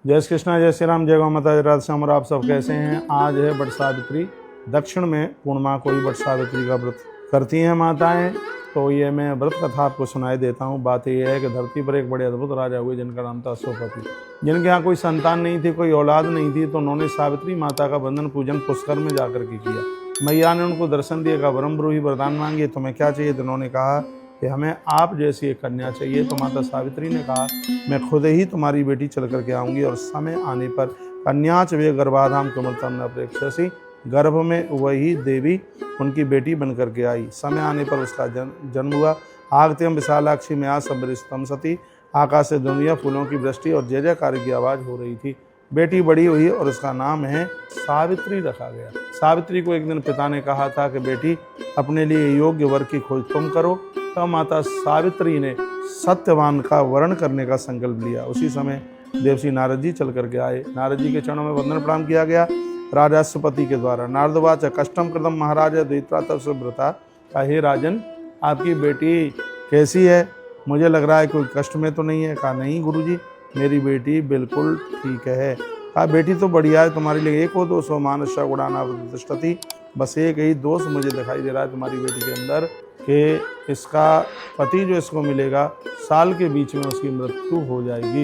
जय श्री कृष्णा, जय श्री राम, जय गौ माता, जय राधे श्याम। और आप सब कैसे हैं? आज है वट सावित्री। दक्षिण में पूर्णिमा को ही वट सावित्री का व्रत करती हैं माताएं। तो ये मैं व्रत कथा आपको सुनाई देता हूँ। बात यह है कि धरती पर एक बड़े अद्भुत राजा हुए जिनका नाम था अश्वपति। जिनके यहाँ कोई संतान नहीं थी, कोई औलाद नहीं थी, तो उन्होंने सावित्री माता का वंदन पूजन पुष्कर में जाकर के किया। मैया ने उनको दर्शन दिया, का वरम्ब्रूहि वरदान मांगे, तुम्हें क्या चाहिए? तो उन्होंने कहा कि हमें आप जैसी एक कन्या चाहिए। तो माता सावित्री ने कहा, मैं खुद ही तुम्हारी बेटी चल करके आऊँगी और समय आने पर कन्याच वे गर्भाधाम कुमृतम न प्रेक्षसी, गर्भ में वही देवी उनकी बेटी बन करके आई। समय आने पर उसका जन्म हुआ। आगत्यम विशालाक्षी में सबरिस्तम सती, आकाश से दुनिया फूलों की वृष्टि और जय जयकार की आवाज़ हो रही थी। बेटी बड़ी हुई और उसका नाम है सावित्री रखा गया। सावित्री को एक दिन पिता ने कहा था कि बेटी अपने लिए योग्य वर की खोज तुम करो। तब माता सावित्री ने सत्यवान का वर्ण करने का संकल्प लिया। उसी समय देवसी नारद जी चल करके आए। नारद जी के चरणों में वंदन प्रणाम किया गया राजा अश्वपति के द्वारा। नारदवाच कष्टम कृतम महाराज द्वित्रातः सुव्रता, का हे राजन, आपकी बेटी कैसी है? मुझे लग रहा है कोई कष्ट में तो नहीं है। कहा नहीं गुरुजी, मेरी बेटी बिल्कुल ठीक है। कहा बेटी तो बढ़िया है, तुम्हारे लिए एक हो दोष हो मानस गुणाना प्रतिष्ठति, बस एक ही दोष मुझे दिखाई दे रहा है तुम्हारी बेटी के अंदर कि इसका पति जो इसको मिलेगा साल के बीच में उसकी मृत्यु हो जाएगी।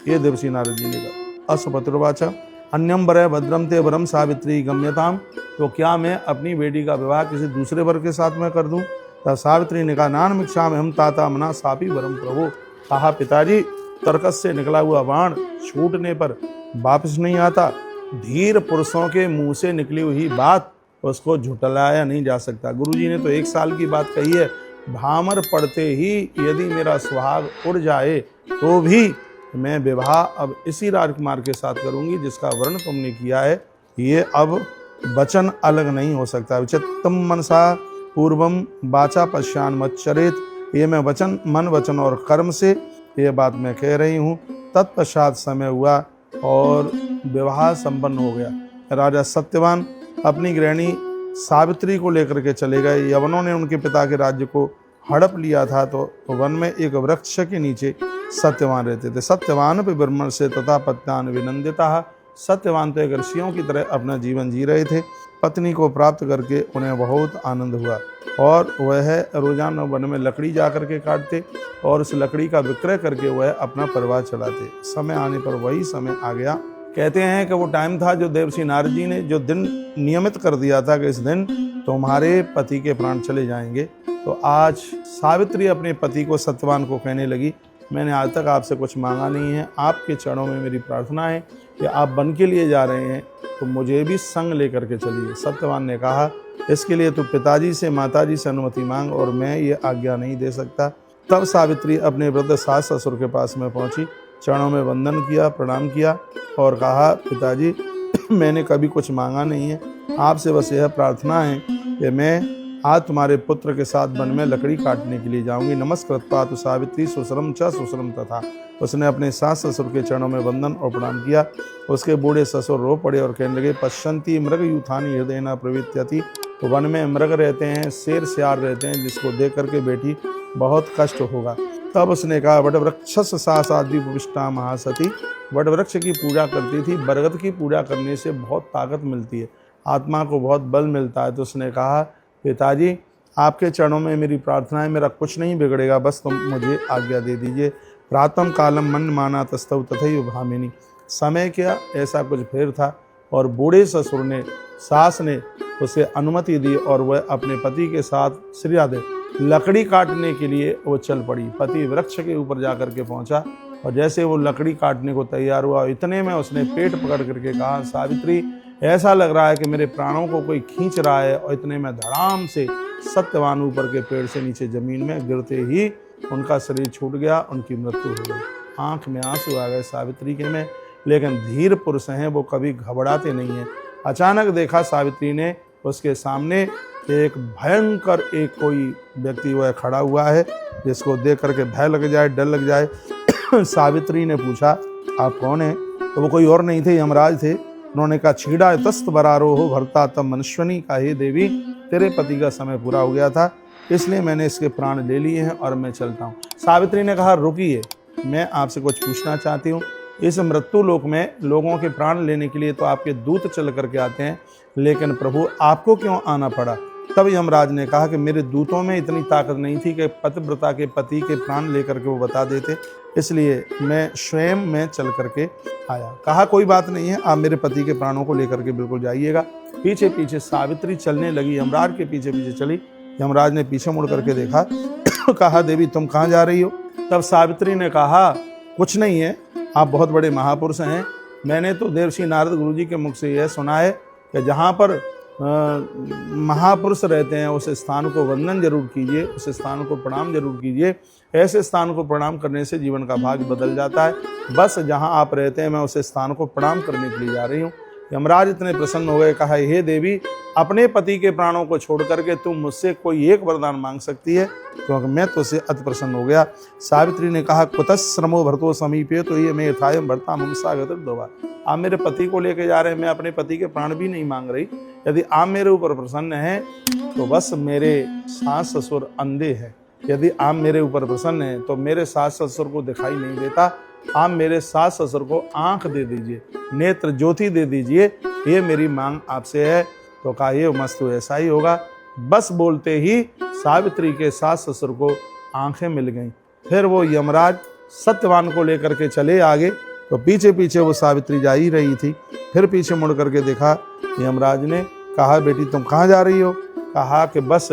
ये देवसी नारद जी ने कहा। अश्वपतिर्वाचा अन्यम वर भद्रम ते वरम सावित्री गम्यताम, तो क्या मैं अपनी बेटी का विवाह किसी दूसरे वर के साथ में कर दूं? तब सावित्री ने कहा नान इच्छामि हम ताता मना सापी वरम प्रभु। कहा पिताजी, तर्कस से निकला हुआ बाण छूटने पर वापस नहीं आता। धीर पुरुषों के मुंह से निकली हुई बात उसको झुटलाया नहीं जा सकता। गुरुजी ने तो 1 साल की बात कही है। भामर पड़ते ही यदि मेरा सुहाग उड़ जाए तो भी मैं विवाह अब इसी राजकुमार के साथ करूंगी जिसका वर्ण तुमने किया है। ये अब वचन अलग नहीं हो सकता। विचित्तम मनसा पूर्वम वाचा पश्यान मच्चरेत, ये मैं वचन मन वचन और कर्म से ये बात मैं कह रही हूँ। तत्पश्चात समय हुआ और विवाह संपन्न हो गया। राजा सत्यवान अपनी गृहिणी सावित्री को लेकर के चले गए। यवनों ने उनके पिता के राज्य को हड़प लिया था। तो वन में एक वृक्ष के नीचे सत्यवान रहते थे। सत्यवान पे ब्रह्मण से तथा पत्यान विनंदिता, सत्यवान तो एक ऋषियों की तरह अपना जीवन जी रहे थे। पत्नी को प्राप्त करके उन्हें बहुत आनंद हुआ और वह रोजाना वन में लकड़ी जा करके काटते और उस लकड़ी का विक्रय करके वह अपना परिवार चलाते। समय आने पर वही समय आ गया। कहते हैं कि वो टाइम था जो देवसी नारद जी ने जो दिन नियमित कर दिया था कि इस दिन तुम्हारे पति के प्राण चले जाएंगे। तो आज सावित्री अपने पति को सत्यवान को कहने लगी, मैंने आज तक आपसे कुछ मांगा नहीं है, आपके चरणों में मेरी प्रार्थना है कि आप वन के लिए जा रहे हैं तो मुझे भी संग लेकर के चलिए। सत्यवान ने कहा, इसके लिए तो पिताजी से माताजी से अनुमति मांग और मैं ये आज्ञा नहीं दे सकता। तब सावित्री अपने वृद्ध सास ससुर के पास में पहुंची, चरणों में वंदन किया, प्रणाम किया और कहा, पिताजी मैंने कभी कुछ मांगा नहीं है, आपसे बस यह प्रार्थना है कि मैं आज तुम्हारे पुत्र के साथ वन में लकड़ी काटने के लिए जाऊंगी। नमस्कृत्वा तो सावित्री सुसरम च सुसरम तथा, उसने अपने सास ससुर के चरणों में वंदन और प्रणाम किया। उसके बूढ़े ससुर रो पड़े और कहने लगे, पश्यंती मृग यूथानी हृदय न प्रवृत्त्यति, तो वन में मृग रहते हैं, शेर सियार रहते हैं, जिसको देख करके बेटी बहुत कष्ट होगा। तब उसने कहा, वट वृक्षस सासादि उपविष्टा महासती, वट वृक्ष की पूजा करती थी। बरगद की पूजा करने से बहुत ताकत मिलती है, आत्मा को बहुत बल मिलता है। तो उसने कहा, पिताजी आपके चरणों में मेरी प्रार्थना है, मेरा कुछ नहीं बिगड़ेगा, बस तुम मुझे आज्ञा दे दीजिए। प्रातम कालम मन माना तस्तव तथैव भामिनी, समय क्या ऐसा कुछ फेर था और बूढ़े ससुर ने सास ने उसे अनुमति दी और वह अपने पति के साथ श्रीराधे लकड़ी काटने के लिए वो चल पड़ी। पति वृक्ष के ऊपर जाकर के पहुंचा और जैसे वो लकड़ी काटने को तैयार हुआ, इतने में उसने पेट पकड़ करके कहा, सावित्री ऐसा लग रहा है कि मेरे प्राणों को कोई खींच रहा है। और इतने में धड़ाम से सत्यवान ऊपर के पेड़ से नीचे जमीन में गिरते ही उनका शरीर छूट गया, उनकी मृत्यु हो गई। आंख में आंसू आ गए सावित्री के में, लेकिन धीर पुरुष हैं, वो कभी घबराते नहीं हैं। अचानक देखा सावित्री ने उसके सामने एक भयंकर एक कोई व्यक्ति वह खड़ा हुआ है जिसको देख करके भय लग जाए, डर लग जाए। सावित्री ने पूछा, आप कौन हैं? तो वो कोई और नहीं थे, यमराज थे। उन्होंने कहा, छीड़ा तस्त बरारो हो भरता तब मनुष्यनी का, हे देवी तेरे पति का समय पूरा हो गया था, इसलिए मैंने इसके प्राण ले लिए हैं और मैं चलता हूँ। सावित्री ने कहा, रुकिए, मैं आपसे कुछ पूछना चाहती हूँ। इस मृत्यु लोक में लोगों के प्राण लेने के लिए तो आपके दूत चल करके आते हैं, लेकिन प्रभु आपको क्यों आना पड़ा? तब यमराज ने कहा कि मेरे दूतों में इतनी ताकत नहीं थी कि पतिव्रता के पति के प्राण लेकर के वो बता देते, इसलिए मैं स्वयं में चल करके आया। कहा कोई बात नहीं है, आप मेरे पति के प्राणों को लेकर के बिल्कुल जाइएगा। पीछे पीछे सावित्री चलने लगी, यमराज के पीछे पीछे चली। यमराज ने पीछे मुड़ करके देखा, कहा देवी तुम कहाँ जा रही हो? तब सावित्री ने कहा कुछ नहीं है, आप बहुत बड़े महापुरुष हैं। मैंने तो देवर्षि नारद गुरु जी के मुख से यह सुना है कि जहाँ पर महापुरुष रहते हैं उस स्थान को वंदन जरूर कीजिए, उस स्थान को प्रणाम जरूर कीजिए। ऐसे स्थान को प्रणाम करने से जीवन का भाग्य बदल जाता है। बस जहाँ आप रहते हैं मैं उस स्थान को प्रणाम करने के लिए जा रही हूँ। यमराज इतने प्रसन्न हो गए, कहा हे देवी, अपने पति के प्राणों को छोड़ करके तुम मुझसे कोई एक वरदान मांग सकती है, क्योंकि मैं तो उससे अति प्रसन्न हो गया। सावित्री ने कहा कुतश्रमो भरतो समीपे तो ये मैं यथायम भरता ममसागत दोबा। आप मेरे पति को लेके जा रहे हैं, मैं अपने पति के प्राण भी नहीं मांग रही। यदि आप मेरे ऊपर प्रसन्न हैं तो बस मेरे सास ससुर अंधे हैं। यदि आप मेरे ऊपर प्रसन्न हैं तो मेरे सास ससुर को दिखाई नहीं देता, आप मेरे सास ससुर को आंख दे दीजिए, नेत्र ज्योति दे दीजिए, ये मेरी मांग आपसे है। तो कहा ये मस्तु ऐसा ही होगा। बस बोलते ही सावित्री के सास ससुर को आंखें मिल गईं। फिर वो यमराज सत्यवान को लेकर के चले आगे, तो पीछे पीछे वो सावित्री जा ही रही थी। फिर पीछे मुड़ करके देखा, यमराज ने कहा बेटी तुम कहाँ जा रही हो? कहा कि बस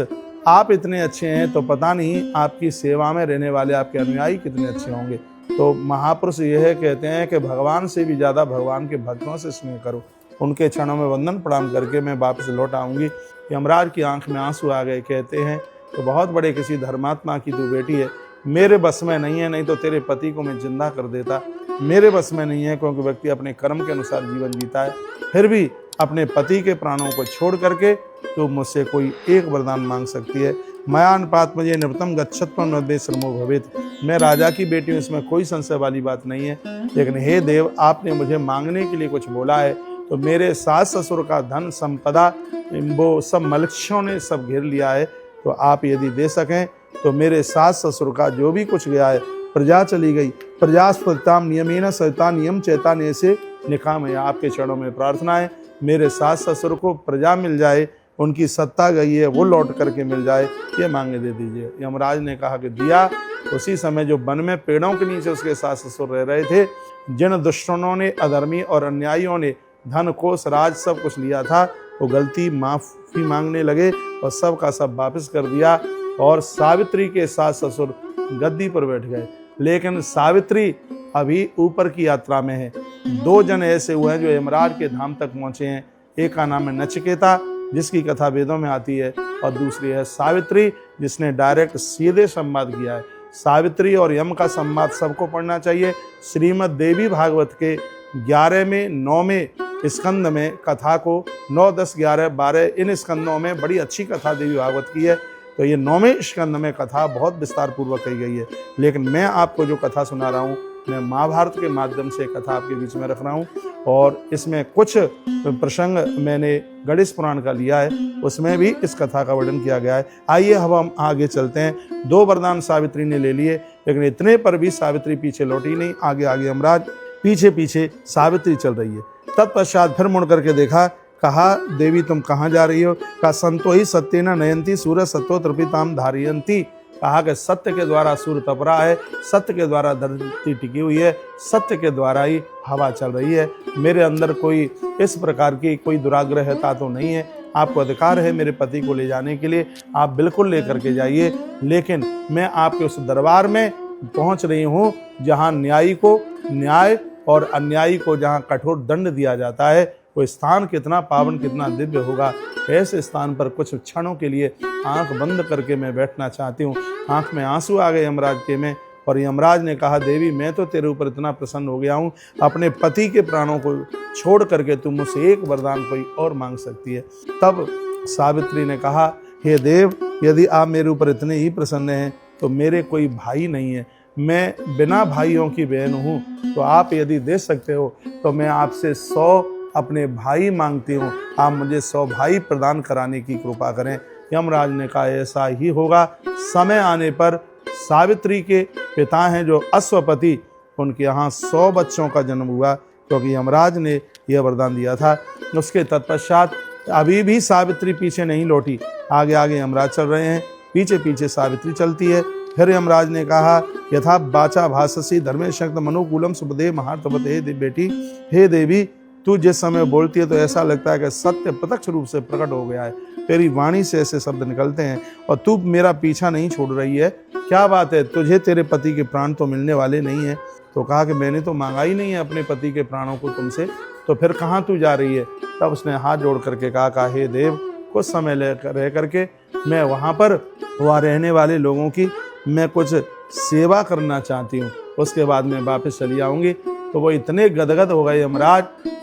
आप इतने अच्छे हैं तो पता नहीं आपकी सेवा में रहने वाले आपके अनुयायी कितने अच्छे होंगे। तो महापुरुष यह कहते हैं कि भगवान से भी ज़्यादा भगवान के भक्तों से स्नेह करो। उनके क्षणों में वंदन प्रणाम करके मैं वापस लौट आऊँगी। यमराज की आंख में आंसू आ गए। कहते हैं तो बहुत बड़े किसी धर्मात्मा की तू बेटी है, मेरे बस में नहीं है, नहीं तो तेरे पति को मैं जिंदा कर देता। मेरे बस में नहीं है, क्योंकि व्यक्ति अपने कर्म के अनुसार जीवन जीता है। फिर भी अपने पति के प्राणों को छोड़ करके तो मुझसे कोई एक वरदान मांग सकती है। मयानुपात मुझे निवृत्तम गच्छत्व नद्य श्रमो भवेत। मैं राजा की बेटी हूँ, इसमें कोई संशय वाली बात नहीं है। लेकिन हे देव, आपने मुझे मांगने के लिए कुछ बोला है, तो मेरे सास ससुर का धन संपदा वो सब मलक्षों ने सब घेर लिया है, तो आप यदि दे सकें तो मेरे सास ससुर का जो भी कुछ गया है, प्रजा चली गई, प्रजा स्फुरताम नियमेन सहिता नियम चैतान्य से निकाम है। आपके चरणों में प्रार्थना है, मेरे सास ससुर को प्रजा मिल जाए, उनकी सत्ता गई है वो लौट करके मिल जाए, ये मांगे दे दीजिए। यमराज ने कहा कि दिया। उसी समय जो वन में पेड़ों के नीचे उसके सास ससुर रह रहे थे, जिन दुष्टों ने, अधर्मी और अन्यायियों ने धन कोष राज सब कुछ लिया था, वो गलती माफी मांगने लगे और सब का सब वापस कर दिया। और सावित्री के सास ससुर गद्दी पर बैठ गए। लेकिन सावित्री अभी ऊपर की यात्रा में है। दो जन ऐसे हुए हैं जो यमराज के धाम तक पहुंचे हैं। एक का नाम है नचिकेता, जिसकी कथा वेदों में आती है, और दूसरी है सावित्री, जिसने डायरेक्ट सीधे संवाद किया है। सावित्री और यम का संवाद सबको पढ़ना चाहिए। श्रीमद् देवी भागवत के 11वें 9वें स्कंद में कथा को 9, 10, 11, 12 इन स्कंदों में बड़ी अच्छी कथा देवी भागवत की है। तो ये 9वें स्कंद में कथा बहुत विस्तार पूर्वक कही गई है। लेकिन मैं आपको जो कथा सुना रहा हूँ, मैं महाभारत के माध्यम से कथा आपके बीच में रख रहा हूँ, और इसमें कुछ प्रसंग मैंने गणेश पुराण का लिया है, उसमें भी इस कथा का वर्णन किया गया है। आइए अब हम आगे चलते हैं। 2 वरदान सावित्री ने ले लिए, लेकिन इतने पर भी सावित्री पीछे लौटी नहीं। आगे आगे यमराज, पीछे पीछे सावित्री चल रही है। तत्पश्चात फिर मुड़ करके देखा, कहा देवी तुम कहाँ जा रही हो? कहा संतो ही सत्येन नयंती सूर्य सत्तो तृपिताम धारयंती। कहा कि सत्य के द्वारा सूर्य तप रहा है, सत्य के द्वारा धरती टिकी हुई है, सत्य के द्वारा ही हवा चल रही है। मेरे अंदर कोई इस प्रकार की कोई दुराग्रहता तो नहीं है। आपको अधिकार है मेरे पति को ले जाने के लिए, आप बिल्कुल ले करके जाइए। लेकिन मैं आपके उस दरबार में पहुंच रही हूँ जहाँ न्यायी को न्याय और अन्यायी को जहाँ कठोर दंड दिया जाता है। वो स्थान कितना पावन, कितना दिव्य होगा। ऐसे स्थान पर कुछ क्षणों के लिए आंख बंद करके मैं बैठना चाहती हूँ। आंख में आंसू आ गए यमराज के में, और यमराज ने कहा देवी मैं तो तेरे ऊपर इतना प्रसन्न हो गया हूँ, अपने पति के प्राणों को छोड़ करके तुम मुझसे एक वरदान कोई और मांग सकती है। तब सावित्री ने कहा हे देव, यदि आप मेरे ऊपर इतने ही प्रसन्न हैं तो मेरे कोई भाई नहीं है, मैं बिना भाइयों की बहन हूँ, तो आप यदि दे सकते हो तो मैं आपसे 100 अपने भाई मांगती हूँ। आप मुझे 100 भाई प्रदान कराने की कृपा करें। यमराज ने कहा ऐसा ही होगा। समय आने पर सावित्री के पिता हैं जो अश्वपति उनके यहाँ 100 बच्चों का जन्म हुआ, क्योंकि यमराज ने यह वरदान दिया था। उसके तत्पश्चात अभी भी सावित्री पीछे नहीं लौटी, आगे आगे यमराज चल रहे हैं, पीछे पीछे सावित्री चलती है। फिर यमराज ने कहा, यथा वाचा भाषसी धर्मे शक्त मनुकूलम सुपदे महार्थवते बेटी, हे देवी, तू जिस समय बोलती है तो ऐसा लगता है कि सत्य प्रत्यक्ष रूप से प्रकट हो गया है। तेरी वाणी से ऐसे शब्द निकलते हैं और तू मेरा पीछा नहीं छोड़ रही है। क्या बात है, तुझे तेरे पति के प्राण तो मिलने वाले नहीं है? तो कहा कि मैंने तो मांगा ही नहीं है अपने पति के प्राणों को तुमसे, तो फिर कहाँ तू जा रही है? तब उसने हाथ जोड़ करके कहा, हे देव, कुछ समय रह करके मैं वहाँ पर वहाँ रहने वाले लोगों की मैं कुछ सेवा करना चाहती हूँ, उसके बाद मैं वापस चली आऊँगी। तो वो इतने गदगद हो गए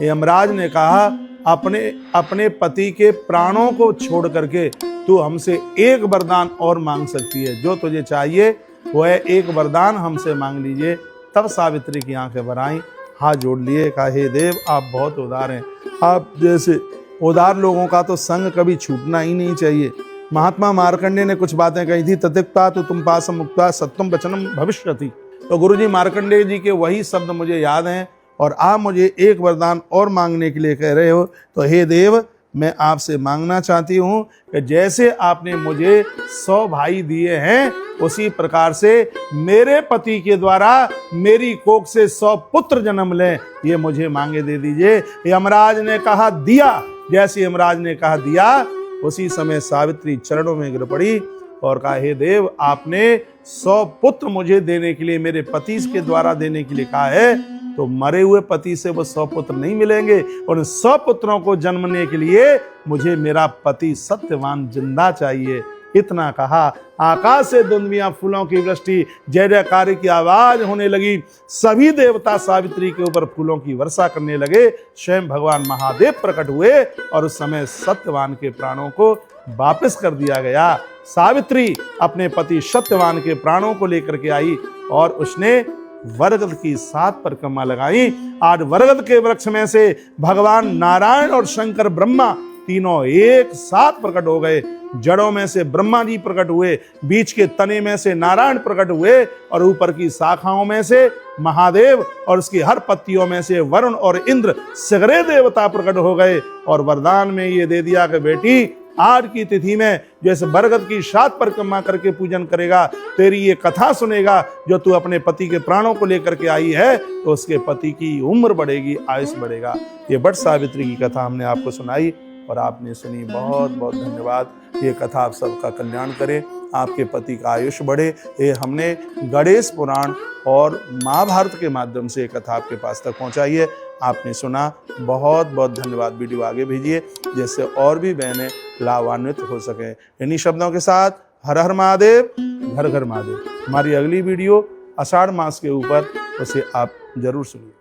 यमराज ने कहा, अपने पति के प्राणों को छोड़ करके तू हमसे एक वरदान और मांग सकती है, जो तुझे चाहिए वह एक वरदान हमसे मांग लीजिए। तब सावित्री की आंखें भर आईं, हाथ जोड़ लिए, कहा, हे देव, आप बहुत उदार हैं। आप जैसे उदार लोगों का तो संग कभी छूटना ही नहीं चाहिए। महात्मा मार्कंडेय ने कुछ बातें कही थी, ततिक्ता तो तुम पास मुक्ता सत्यम वचनम भविष्यति। तो गुरुजी मार्कंडेय जी के वही शब्द मुझे याद हैं, और आप मुझे एक वरदान और मांगने के लिए कह रहे हो। तो हे देव, मैं आपसे मांगना चाहती हूँ कि जैसे आपने मुझे 100 भाई दिए हैं, उसी प्रकार से मेरे पति के द्वारा मेरी कोख से 100 पुत्र जन्म लें, ये मुझे मांगे दे दीजिए। यमराज ने कहा, दिया। जैसे यमराज ने कहा दिया, उसी समय सावित्री चरणों में गिर पड़ी और कहा, हे देव, आपने 100 पुत्र मुझे देने के लिए, मेरे पति के द्वारा देने के लिए कहा है, तो मरे हुए पति से वो 100 पुत्र नहीं मिलेंगे। और 100 पुत्रों को जन्मने के लिए मुझे मेरा पति सत्यवान जिंदा चाहिए। इतना कहा, आकाश से दुनिया फूलों की वृष्टि, जय जयकार की आवाज होने लगी। सभी देवता सावित्री के ऊपर फूलों की वर्षा करने लगे। स्वयं भगवान महादेव प्रकट हुए और उस समय सत्यवान के प्राणों को वापस कर दिया गया। सावित्री अपने पति सत्यवान के प्राणों को लेकर के आई और उसने वरगद की 7 परिक्रमा लगाई। आज वरगद के वृक्ष में से भगवान नारायण और शंकर ब्रह्मा तीनों एक साथ प्रकट हो गए। जड़ों में से ब्रह्मा जी प्रकट हुए, बीच के तने में से नारायण प्रकट हुए और ऊपर की शाखाओं में से महादेव और उसकी हर पत्तियों में से वरुण और इंद्र सगरे देवता प्रकट हो गए। और वरदान में ये दे दिया कि बेटी, आज की तिथि में जैसे बरगद की 7 परिक्रमा करके पूजन करेगा, तेरी ये कथा सुनेगा, जो तू अपने पति के प्राणों को लेकर के आई है, तो उसके पति की उम्र बढ़ेगी, आयुष बढ़ेगा। ये बट सावित्री की कथा हमने आपको सुनाई और आपने सुनी। बहुत बहुत धन्यवाद। ये कथा आप सबका कल्याण करे, आपके पति का आयुष बढ़े। ये हमने गणेश पुराण और महाभारत के माध्यम से ये कथा आपके पास तक पहुंचाई है। आपने सुना, बहुत बहुत धन्यवाद। वीडियो आगे भेजिए जिससे और भी बहनें लाभान्वित हो सकें। इन्हीं शब्दों के साथ हर हर महादेव, घर घर महादेव। हमारी अगली वीडियो आषाढ़ मास के ऊपर, उसे आप जरूर सुनिए।